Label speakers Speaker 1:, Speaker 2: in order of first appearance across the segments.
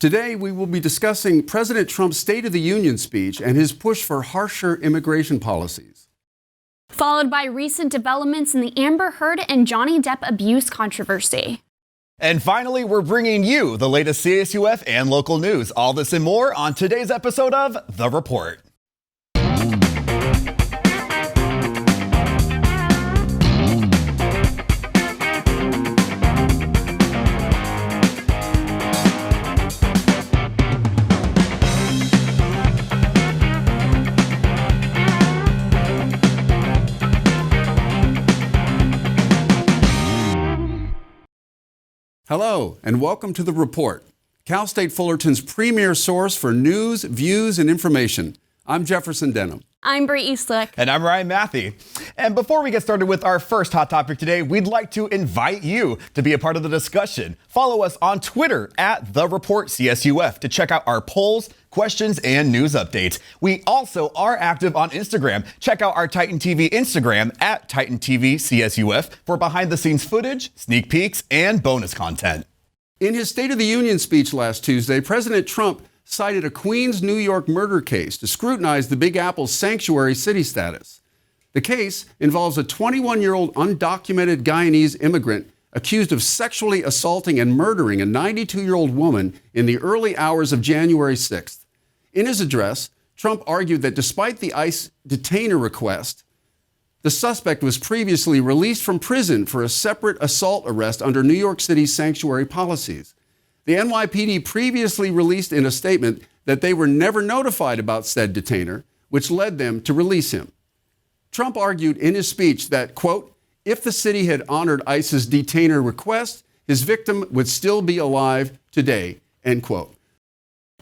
Speaker 1: Today, we will be discussing President Trump's State of the Union speech and his push for harsher immigration policies.
Speaker 2: Followed by recent developments in the Amber Heard and Johnny Depp abuse controversy.
Speaker 3: And finally, we're bringing you the latest CSUF and local news. All this and more on today's episode of The Report.
Speaker 1: Hello, and welcome to The Report, Cal State Fullerton's premier source for news, views, and information. I'm Jefferson Denham.
Speaker 2: I'm Bree Eastlick.
Speaker 3: And I'm Ryan Matthey. And before we get started with our first hot topic today, we'd like to invite you to be a part of the discussion. Follow us on Twitter at The Report CSUF to check out our polls, questions, and news updates. We also are active on Instagram. Check out our Titan TV Instagram at Titan TV CSUF for behind-the-scenes footage, sneak peeks, and bonus content.
Speaker 1: In his State of the Union speech last Tuesday, President Trump cited a Queens, New York murder case to scrutinize the Big Apple's sanctuary city status. The case involves a 21-year-old undocumented Guyanese immigrant accused of sexually assaulting and murdering a 92-year-old woman in the early hours of January 6th. In his address, Trump argued that despite the ICE detainer request, the suspect was previously released from prison for a separate assault arrest under New York City's sanctuary policies. The NYPD previously released in a statement that they were never notified about said detainer, which led them to release him. Trump argued in his speech that, quote, if the city had honored ICE's detainer request, his victim would still be alive today, end quote.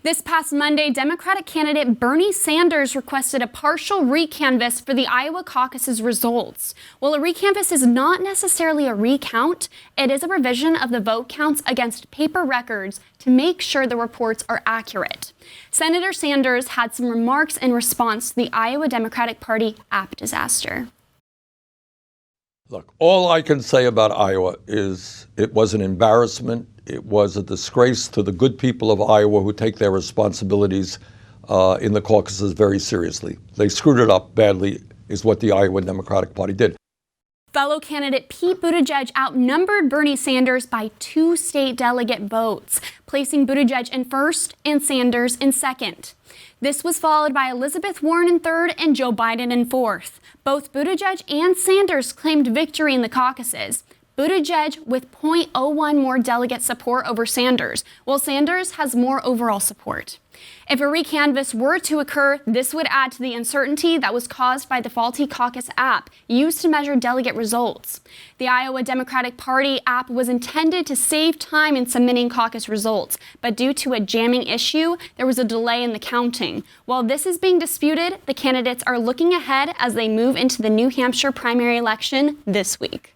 Speaker 2: This past Monday, Democratic candidate Bernie Sanders requested a partial recanvass for the Iowa caucus's results. While a recanvass is not necessarily a recount, it is a revision of the vote counts against paper records to make sure the reports are accurate. Senator Sanders had some remarks in response to the Iowa Democratic Party app disaster.
Speaker 4: Look, all I can say about Iowa is it was an embarrassment. It was a disgrace to the good people of Iowa who take their responsibilities in the caucuses very seriously. They screwed it up badly, is what the Iowa Democratic Party did.
Speaker 2: Fellow candidate Pete Buttigieg outnumbered Bernie Sanders by 2 state delegate votes, placing Buttigieg in first and Sanders in second. This was followed by Elizabeth Warren in third and Joe Biden in fourth. Both Buttigieg and Sanders claimed victory in the caucuses. Buttigieg with 0.01 more delegate support over Sanders, while Sanders has more overall support. If a recanvass were to occur, this would add to the uncertainty that was caused by the faulty caucus app used to measure delegate results. The Iowa Democratic Party app was intended to save time in submitting caucus results, but due to a jamming issue, there was a delay in the counting. While this is being disputed, the candidates are looking ahead as they move into the New Hampshire primary election this week.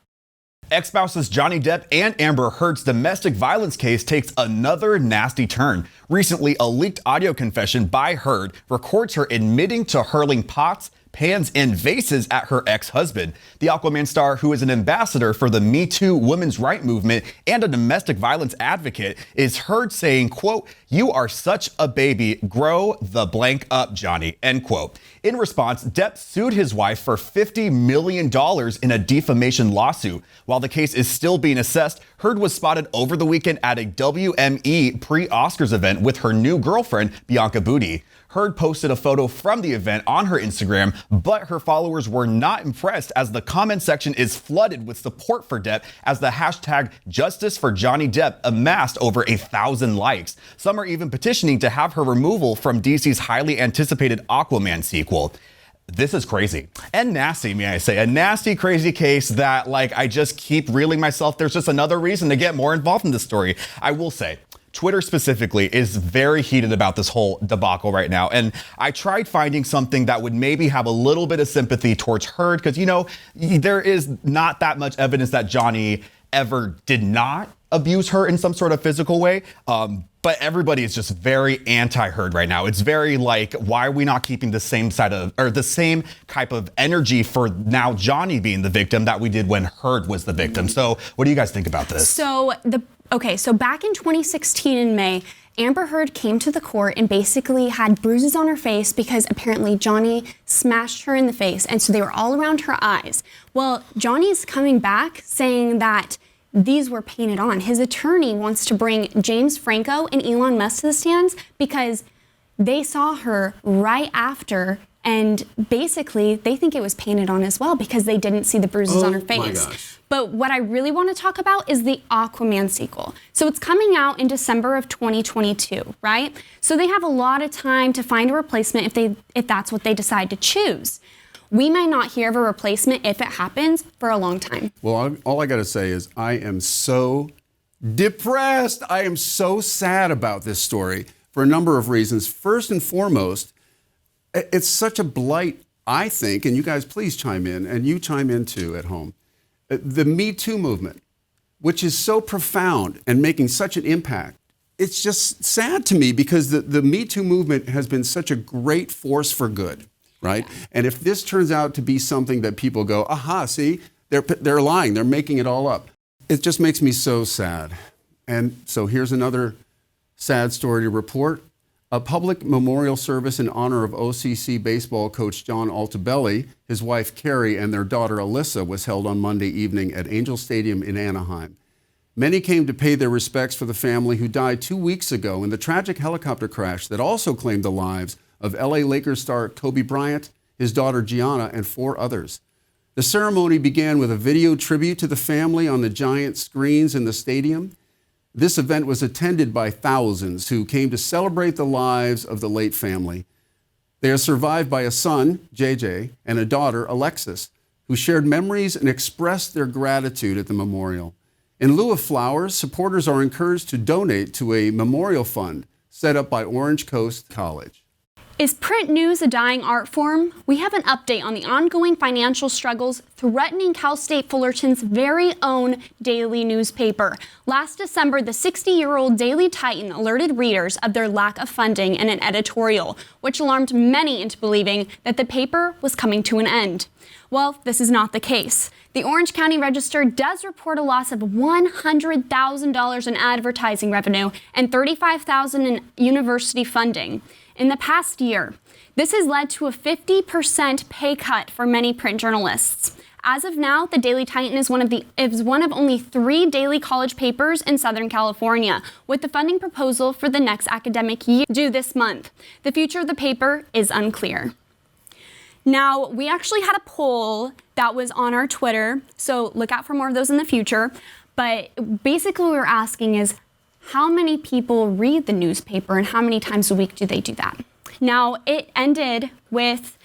Speaker 3: Ex-spouses Johnny Depp and Amber Heard's domestic violence case takes another nasty turn. Recently, a leaked audio confession by Heard records her admitting to hurling pots, pans, and vases at her ex-husband. The Aquaman star, who is an ambassador for the Me Too women's rights movement and a domestic violence advocate, is heard saying, quote, "You are such a baby. Grow the blank up, Johnny," end quote. In response, Depp sued his wife for $50 million in a defamation lawsuit. While the case is still being assessed, Heard was spotted over the weekend at a WME pre-Oscars event with her new girlfriend, Bianca Booty. Heard posted a photo from the event on her Instagram, but her followers were not impressed as the comment section is flooded with support for Depp as the hashtag Justice for Johnny Depp amassed over 1,000 likes. Some are even petitioning to have her removal from DC's highly anticipated Aquaman sequel. This is crazy and nasty, may I say. A nasty, crazy case that, I just keep reeling myself. There's just another reason to get more involved in this story. I will say, Twitter specifically is very heated about this whole debacle right now. And I tried finding something that would maybe have a little bit of sympathy towards Heard, because, there is not that much evidence that Johnny ever did not abuse her in some sort of physical way. But everybody is just very anti-Heard right now. It's very why are we not keeping the same the same type of energy for now Johnny being the victim that we did when Heard was the victim? So what do you guys think about this?
Speaker 2: So back in 2016 in May, Amber Heard came to the court and basically had bruises on her face because apparently Johnny smashed her in the face, and so they were all around her eyes. Well, Johnny's coming back saying that these were painted on. His attorney wants to bring James Franco and Elon Musk to the stands because they saw her right after, and basically they think it was painted on as well because they didn't see the bruises on her face.
Speaker 1: My gosh.
Speaker 2: But what I really want to talk about is the Aquaman sequel. So it's coming out in December of 2022, right? So they have a lot of time to find a replacement if that's what they decide to choose. We might not hear of a replacement if it happens for a long time.
Speaker 1: Well, all I got to say is I am so depressed. I am so sad about this story for a number of reasons. First and foremost, it's such a blight, I think, and you guys please chime in, and you chime in too at home. The Me Too movement, which is so profound and making such an impact. It's just sad to me because the Me Too movement has been such a great force for good, right? And if this turns out to be something that people go, aha, see, they're lying, they're making it all up. It just makes me so sad. And so here's another sad story to report. A public memorial service in honor of OCC baseball coach John Altobelli, his wife Carrie, and their daughter Alyssa was held on Monday evening at Angel Stadium in Anaheim. Many came to pay their respects for the family who died 2 weeks ago in the tragic helicopter crash that also claimed the lives of LA Lakers star Kobe Bryant, his daughter Gianna, and 4 others. The ceremony began with a video tribute to the family on the giant screens in the stadium. This event was attended by thousands who came to celebrate the lives of the late family. They are survived by a son, JJ, and a daughter, Alexis, who shared memories and expressed their gratitude at the memorial. In lieu of flowers, supporters are encouraged to donate to a memorial fund set up by Orange Coast College.
Speaker 2: Is print news a dying art form? We have an update on the ongoing financial struggles threatening Cal State Fullerton's very own daily newspaper. Last December, the 60-year-old Daily Titan alerted readers of their lack of funding in an editorial, which alarmed many into believing that the paper was coming to an end. Well, this is not the case. The Orange County Register does report a loss of $100,000 in advertising revenue and $35,000 in university funding in the past year. This has led to a 50% pay cut for many print journalists. As of now, the Daily Titan is one of only 3 daily college papers in Southern California, with the funding proposal for the next academic year due this month. The future of the paper is unclear. Now, we actually had a poll that was on our Twitter, so look out for more of those in the future. But basically what we're asking is, how many people read the newspaper and how many times a week do they do that? Now, it ended with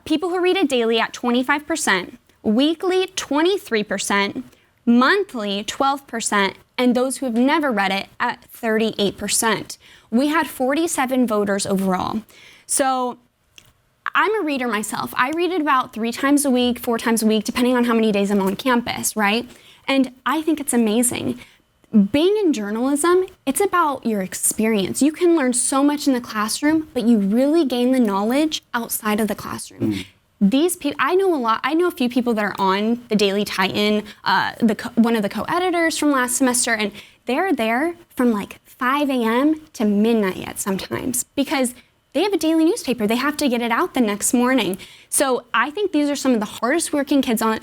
Speaker 2: people who read it daily at 25%, weekly 23%, monthly 12%, and those who have never read it at 38%. We had 47 voters overall. So I'm a reader myself. I read it about 3 times a week, 4 times a week, depending on how many days I'm on campus, right? And I think it's amazing. Being in journalism, it's about your experience. You can learn so much in the classroom, but you really gain the knowledge outside of the classroom. These people, I know a few people that are on the Daily Titan, one of the co-editors from last semester, and they're there from like 5 a.m. to midnight yet sometimes because they have a daily newspaper. They have to get it out the next morning. So I think these are some of the hardest working kids on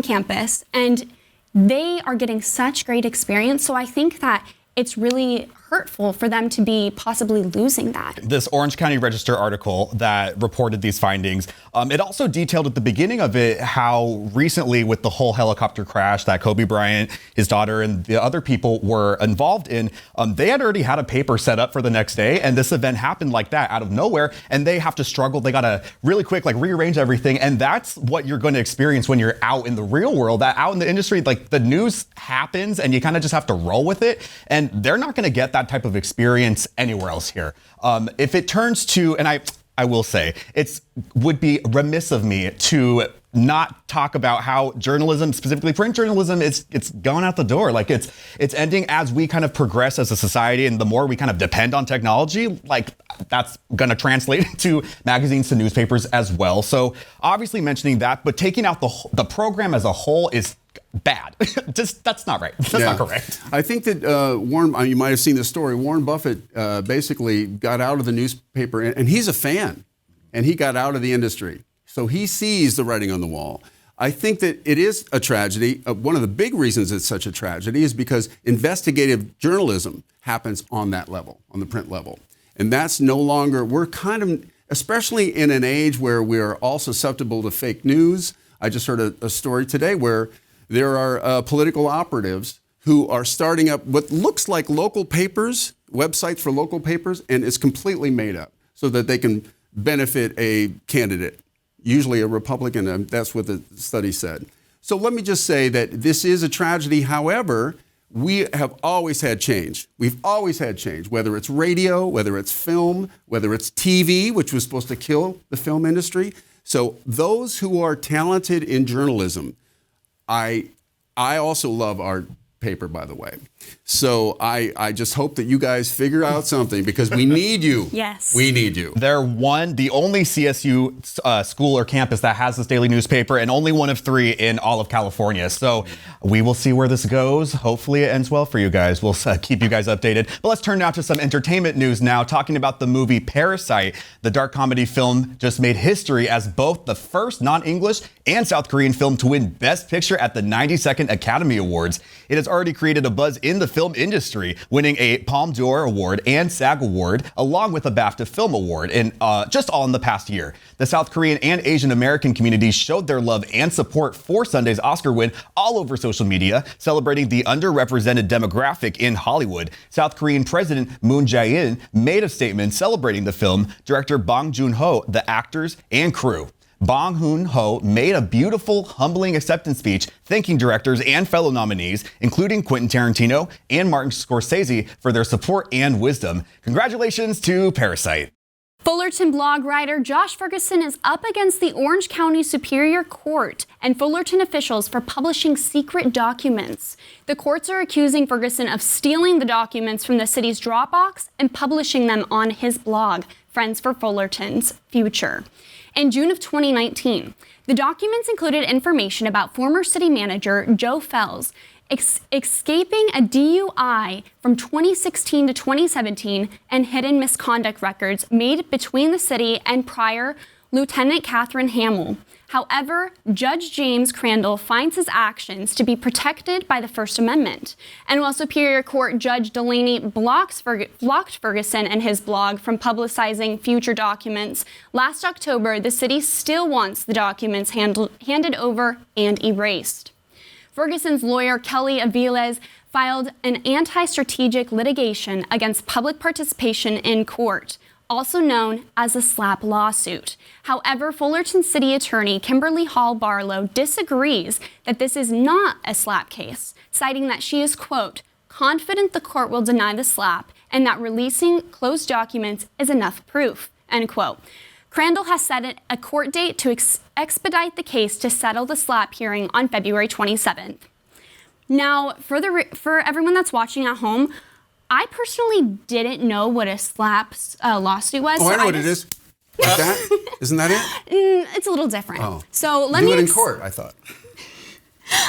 Speaker 2: campus, and they are getting such great experience. So I think that it's really hurtful for them to be possibly losing that.
Speaker 3: This Orange County Register article that reported these findings, it also detailed at the beginning of it how recently with the whole helicopter crash that Kobe Bryant, his daughter, and the other people were involved in, they had already had a paper set up for the next day, and this event happened like that out of nowhere, and they have to struggle. They got to really quick rearrange everything, and that's what you're going to experience when you're out in the real world. That out in the industry, the news happens, and you kind of just have to roll with it, and they're not going to get that type of experience anywhere else here. If it turns to, and I will say, would be remiss of me to not talk about how journalism, specifically print journalism, it's going out the door. It's ending as we kind of progress as a society, and the more we kind of depend on technology, that's going to translate to magazines, to newspapers as well. So obviously mentioning that, but taking out the program as a whole is bad. Just that's not right. That's not correct.
Speaker 1: I think that Warren, you might have seen this story. Warren Buffett basically got out of the newspaper, and he's a fan, and he got out of the industry. So he sees the writing on the wall. I think that it is a tragedy. One of the big reasons it's such a tragedy is because investigative journalism happens on that level, on the print level. And that's no longer, we're kind of, especially in an age where we are all susceptible to fake news. I just heard a story today where there are political operatives who are starting up what looks like local papers, websites for local papers, and it's completely made up so that they can benefit a candidate, usually a Republican, and that's what the study said. So let me just say that this is a tragedy. However, we have always had change. We've always had change, whether it's radio, whether it's film, whether it's TV, which was supposed to kill the film industry. So those who are talented in journalism, I also love our paper, by the way. So I just hope that you guys figure out something because we need you.
Speaker 2: Yes.
Speaker 1: We need you.
Speaker 3: They're the only CSU school or campus that has this daily newspaper and only one of 3 in all of California. So we will see where this goes. Hopefully it ends well for you guys. We'll keep you guys updated. But let's turn now to some entertainment news now, talking about the movie Parasite. The dark comedy film just made history as both the first non-English and South Korean film to win Best Picture at the 92nd Academy Awards. It has already created a buzz in the film industry, winning a Palme d'Or award and SAG award, along with a BAFTA Film Award, just all in the past year. The South Korean and Asian American communities showed their love and support for Sunday's Oscar win all over social media, celebrating the underrepresented demographic in Hollywood. South Korean President Moon Jae-in made a statement celebrating the film, director Bong Joon-ho, the actors, and crew. Bong Joon-ho made a beautiful, humbling acceptance speech thanking directors and fellow nominees, including Quentin Tarantino and Martin Scorsese, for their support and wisdom. Congratulations to Parasite.
Speaker 2: Fullerton blog writer Josh Ferguson is up against the Orange County Superior Court and Fullerton officials for publishing secret documents. The courts are accusing Ferguson of stealing the documents from the city's Dropbox and publishing them on his blog, Friends for Fullerton's Future. In June of 2019, the documents included information about former city manager Joe Fells escaping a DUI from 2016 to 2017 and hidden misconduct records made between the city and prior Lieutenant Catherine Hamill. However, Judge James Crandall finds his actions to be protected by the First Amendment. And while Superior Court Judge Delaney blocked Ferguson and his blog from publicizing future documents, last October, the city still wants the documents handed over and erased. Ferguson's lawyer, Kelly Aviles, filed an anti-strategic litigation against public participation in court, also known as a SLAPP lawsuit. However, Fullerton City Attorney Kimberly Hall Barlow disagrees that this is not a SLAPP case, citing that she is, quote, confident the court will deny the SLAPP and that releasing closed documents is enough proof, end quote. Crandall has set a court date to expedite the case to settle the SLAPP hearing on February 27th. Now, for everyone that's watching at home, I personally didn't know what a SLAPP lawsuit was.
Speaker 1: Oh, I know what it is. Like that? Isn't that it?
Speaker 2: It's a little different.
Speaker 1: Oh.
Speaker 2: So let
Speaker 1: Do
Speaker 2: me
Speaker 1: it in court, I thought.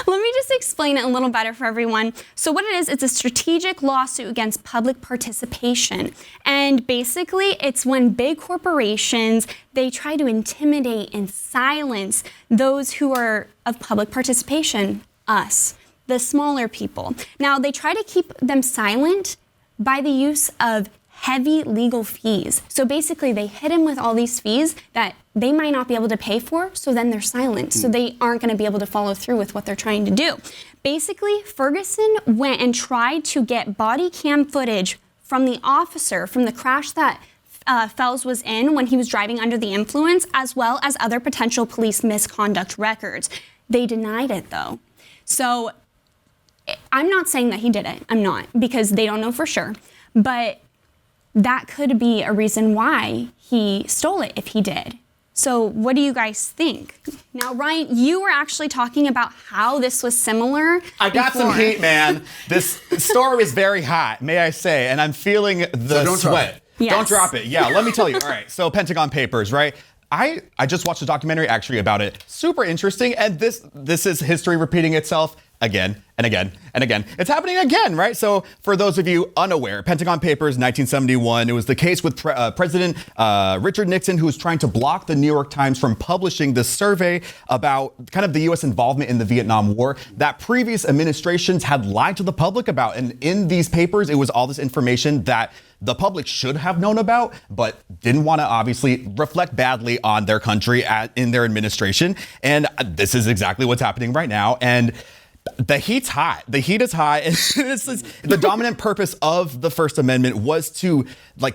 Speaker 2: Let me just explain it a little better for everyone. So what it is, it's a strategic lawsuit against public participation. And basically, it's when big corporations, they try to intimidate and silence those who are of public participation, us, the smaller people. Now, they try to keep them silent by the use of heavy legal fees. So basically, they hit him with all these fees that they might not be able to pay for, so then they're silent. So they aren't going to be able to follow through with what they're trying to do. Basically, Ferguson went and tried to get body cam footage from the officer from the crash that Fells was in when he was driving under the influence, as well as other potential police misconduct records. They denied it, though. So I'm not saying that he did it. I'm not, because they don't know for sure. But that could be a reason why he stole it if he did. So what do you guys think? Now, Ryan, you were actually talking about how this was similar.
Speaker 3: I got some heat, man. This story is very hot, may I say, and I'm feeling the sweat.
Speaker 2: Yes.
Speaker 3: Don't drop it. Yeah, let me tell you. All right, so Pentagon Papers, right? I just watched a documentary actually about it. Super interesting, and this is history repeating itself. again and again and again. It's happening again, right? So for those of you unaware, Pentagon Papers, 1971, it was the case with President Richard Nixon, who was trying to block the New York Times from publishing this survey about kind of the U.S. involvement in the Vietnam War that previous administrations had lied to the public about. And in these papers, it was all this information that the public should have known about, but didn't want to obviously reflect badly on their country in their administration. And this is exactly what's happening right now. And the heat's hot. The heat is hot. And the dominant purpose of the First Amendment was to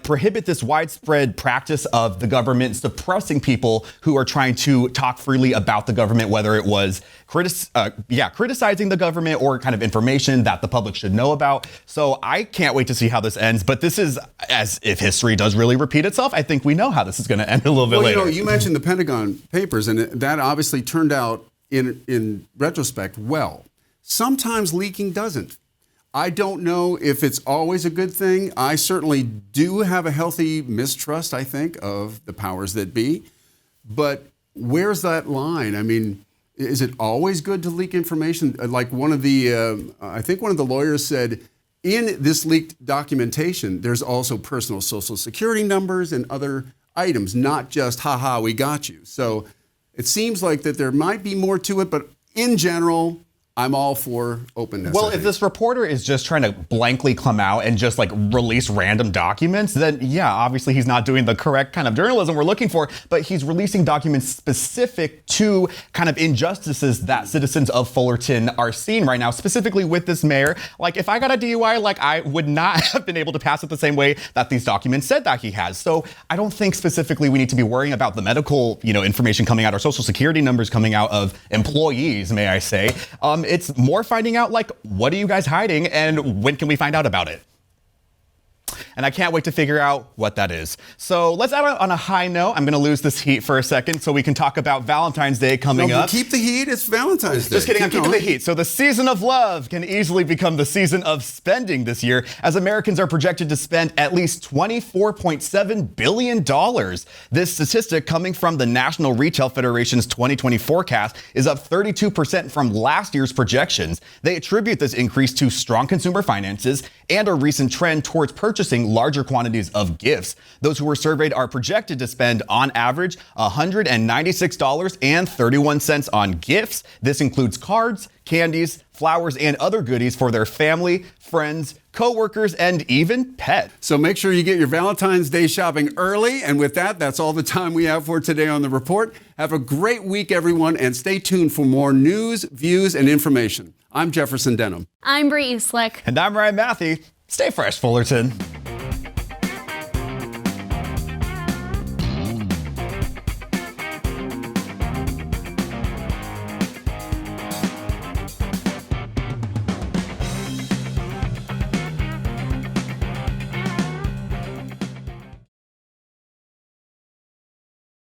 Speaker 3: prohibit this widespread practice of the government suppressing people who are trying to talk freely about the government, whether it was criticizing the government or kind of information that the public should know about. So I can't wait to see how this ends. But this is, as if history does really repeat itself, I think we know how this is going to end a little bit later.
Speaker 1: You mentioned the Pentagon Papers, and that obviously turned out in retrospect well. Sometimes leaking doesn't. I don't know if it's always a good thing. I certainly do have a healthy mistrust, I think, of the powers that be. But where's that line? I mean, is it always good to leak information? Like I think one of the lawyers said, in this leaked documentation, there's also personal social security numbers and other items, not just, haha, we got you. So it seems like that there might be more to it, but in general, I'm all for openness.
Speaker 3: Well, if this reporter is just trying to blankly come out and just release random documents, then yeah, obviously he's not doing the correct kind of journalism we're looking for, but he's releasing documents specific to kind of injustices that citizens of Fullerton are seeing right now, specifically with this mayor. If I got a DUI, I would not have been able to pass it the same way that these documents said that he has. So I don't think specifically we need to be worrying about the medical, information coming out, or social security numbers coming out of employees, may I say. It's more finding out, what are you guys hiding and when can we find out about it? And I can't wait to figure out what that is. So let's end on a high note. I'm going to lose this heat for a second so we can talk about Valentine's Day coming up.
Speaker 1: Keep the heat. It's Valentine's Day.
Speaker 3: Just kidding. I'm keeping the heat. So the season of love can easily become the season of spending this year, as Americans are projected to spend at least $24.7 billion. This statistic, coming from the National Retail Federation's 2020 forecast, is up 32% from last year's projections. They attribute this increase to strong consumer finances and a recent trend towards purchasing larger quantities of gifts. Those who were surveyed are projected to spend, on average, $196.31 on gifts. This includes cards, candies, flowers, and other goodies for their family, friends, co-workers, and even pets.
Speaker 1: So make sure you get your Valentine's Day shopping early. And with that, that's all the time we have for today on The Report. Have a great week, everyone, and stay tuned for more news, views, and information. I'm Jefferson Denham.
Speaker 2: I'm Bree Slick.
Speaker 3: And I'm Ryan Matthew. Stay fresh, Fullerton.